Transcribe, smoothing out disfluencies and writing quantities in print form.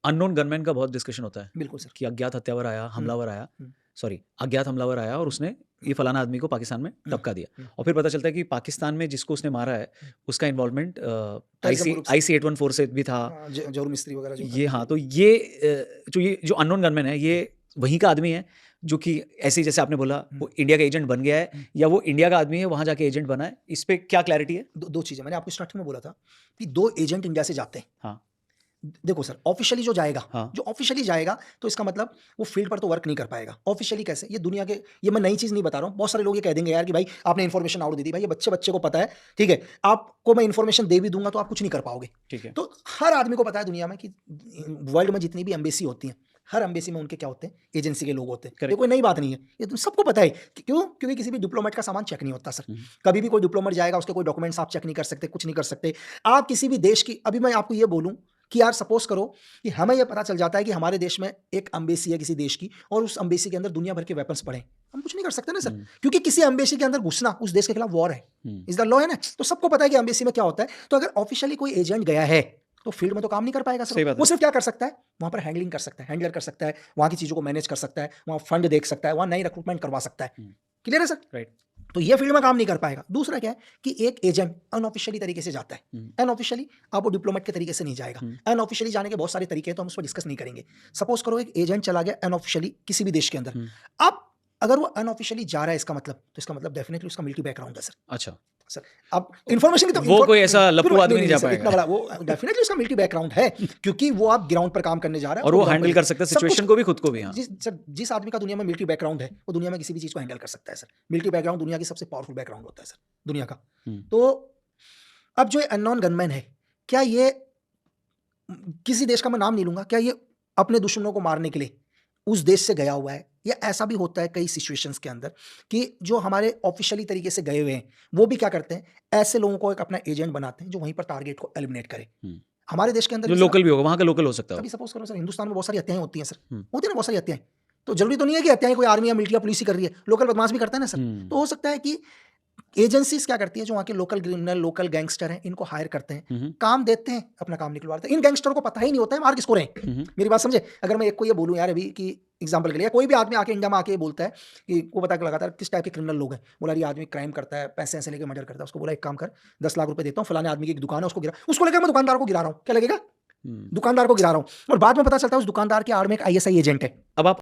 Unknown gunman का बहुत discussion होता है बिल्कुल सर। कि अज्ञात हत्यावर आया, हमलावर आया, हम्म। सॉरी अज्ञात हमलावर आया और उसने ये फलाना आदमी को पाकिस्तान में टपका दिया और फिर पता चलता है कि पाकिस्तान में जिसको उसने मारा है उसका इन्वॉल्वमेंट Terrorism group से। IC 814 से भी था। जरूर मिस्त्री वगैरह जो ये करते हाँ, थे। तो ये जो अननोन गनमैन है ये वहीं का आदमी है जो कि ऐसे ही जैसे आपने बोला वो इंडिया का एजेंट बन गया है या वो इंडिया का आदमी है वहां जाके एजेंट बना है, इस पे क्या क्लैरिटी है? दो चीजें मैंने आपको स्टार्टिंग में बोला था कि 2 एजेंट इंडिया से जाते हैं। हाँ देखो सर, ऑफिशियली जो जाएगा, हाँ जो ऑफिशियली जाएगा तो इसका मतलब वो फील्ड पर तो वर्क नहीं कर पाएगा। ऑफिशियली कैसे? ये दुनिया के, ये मैं नई चीज नहीं बता रहा हूँ। बहुत सारे लोग ये कह देंगे यार कि भाई आपने इन्फॉर्मेशन आउट दे दी। भाई ये बच्चे को पता है, ठीक है। आपको मैं इन्फॉर्मेशन दे भी दूंगा तो आप कुछ नहीं कर पाओगे। ठीक है। तो हर आदमी को पता है दुनिया में कि वर्ल्ड में जितनी भी एम्बेसी होती हैं, हर एम्बेसी में उनके क्या होते हैं, एजेंसी के लोग होते हैं। ये कोई नई बात नहीं है, ये तो सबको पता है। क्यों? क्योंकि किसी भी डिप्लोमेट का सामान चेक नहीं होता सर। कभी भी कोई डिप्लोमेट जाएगा, उसके कोई डॉक्यूमेंट्स आप चेक नहीं कर सकते, कुछ नहीं कर सकते आप किसी भी देश की। अभी मैं आपको ये बोलूं कि यार सपोज करो कि हमें यह पता चल जाता है कि हमारे देश में एक एम्बेसी है किसी देश की और उस एम्बेसी के अंदर दुनिया भर के वेपन्स पड़े, हम कुछ नहीं कर सकते ना सर। क्योंकि किसी एम्बेसी के अंदर घुसना उस देश के खिलाफ वॉर है, इज द लॉ है ना। तो सबको पता है कि एम्बेसी में क्या होता है। तो अगर ऑफिशियली कोई एजेंट गया है तो फील्ड में तो काम नहीं कर पाएगा सर। वो सिर्फ क्या कर सकता है, वहां पर हैंडलिंग कर सकता है, हैंडलर कर सकता है, वहां की चीजों को मैनेज कर सकता है, वहां फंड देख सकता है, वहां नई रिक्रूटमेंट करवा सकता है। क्लियर है सर? राइट। तो ये फील्ड में काम नहीं कर पाएगा। दूसरा क्या है कि एक एजेंट अनऑफिशियली तरीके से जाता है। अनऑफिशियली आप वो डिप्लोमेट के तरीके से नहीं जाएगा। अनऑफिशियली जाने के बहुत सारे तरीके हैं, तो हम उस पर डिस्कस नहीं करेंगे। सपोज करो एक एजेंट चला गया अनऑफिशियली किसी भी देश के अंदर। अब अगर वो अनऑफिशियली जा रहा है, इसका मतलब डेफिनेटली उसका मिलिट्री बैकग्राउंड है सर। अच्छा सर अब इन्फॉर्मेशन की तो वो कोई ऐसा लप्पू आदमी नहीं जा पाएगा इतना बड़ा, वो डेफिनेटली उसका मिलिट्री बैकग्राउंड है क्योंकि वो आप ग्राउंड पर काम करने जा रहा है और वो हैंडल कर सकता है सिचुएशन को भी, खुद को भी। हाँ सर, जिस आदमी का दुनिया में मिलिट्री बैकग्राउंड है वो दुनिया में किसी भी चीज को हैंडल कर सकता है सर। मिलिट्री बैकग्राउंड दुनिया की सबसे पावरफुल बैकग्राउंड होता है सर, दुनिया का। तो अब जो अननोन गनमैन है, क्या ये किसी देश का मैं नाम नहीं लूंगा, क्या ये अपने दुश्मनों को मारने के लिए उस देश से गया हुआ है? या ऐसा भी होता है कई सिचुएशंस के अंदर कि जो हमारे ऑफिशियली तरीके से गए हुए हैं वो भी क्या करते हैं, ऐसे लोगों को एक अपना एजेंट बनाते हैं जो वहीं पर टारगेट को एलिमिनेट करे। हमारे देश के अंदर जो लोकल भी होगा, वहां का लोकल हो सकता है। अभी सपोज करो सर, हिंदुस्तान में बहुत सारी हत्याएं होती हैं सर, होती है ना बहुत सारी हत्याएं। तो जरूरी तो नहीं है कि हत्याएं कोई आर्मी या मिलिट्री या पुलिस ही कर रही है, लोकल बदमाश भी करता है ना सर। तो हो सकता है कि एजेंसीज क्या करती है, जो वहाँ के लोकल क्रिमिनल, लोकल गैंगस्टर हैं, इनको हायर करते हैं, काम देते हैं, अपना काम निकलवाते हैं। इन गैंगस्टरों को पता ही नहीं होता है मार किसको रहे हैं। मेरी बात समझे? अगर मैं एक को ये बोलूं यार अभी कि एग्जांपल के लिए, कोई भी आदमी आके इंडिया में आके बोलता है कि वो पता लगातार किस टाइप के क्रिमिनल लोग हैं, बोला ये आदमी क्राइम करता है, पैसे ऐसे लेके मर्डर करता है, उसको बोला एक काम कर 10 लाख रुपए देता हूँ, फलाने आदमी की एक दुकान है उसको गिरा, उसको लेकर मैं दुकानदार को गिरा रहा हूँ, क्या लगेगा? दुकानदार को गिरा रहा हूँ। और बाद में पता चलता है उस दुकानदार के आड़ में एक ISI एजेंट है। अब आप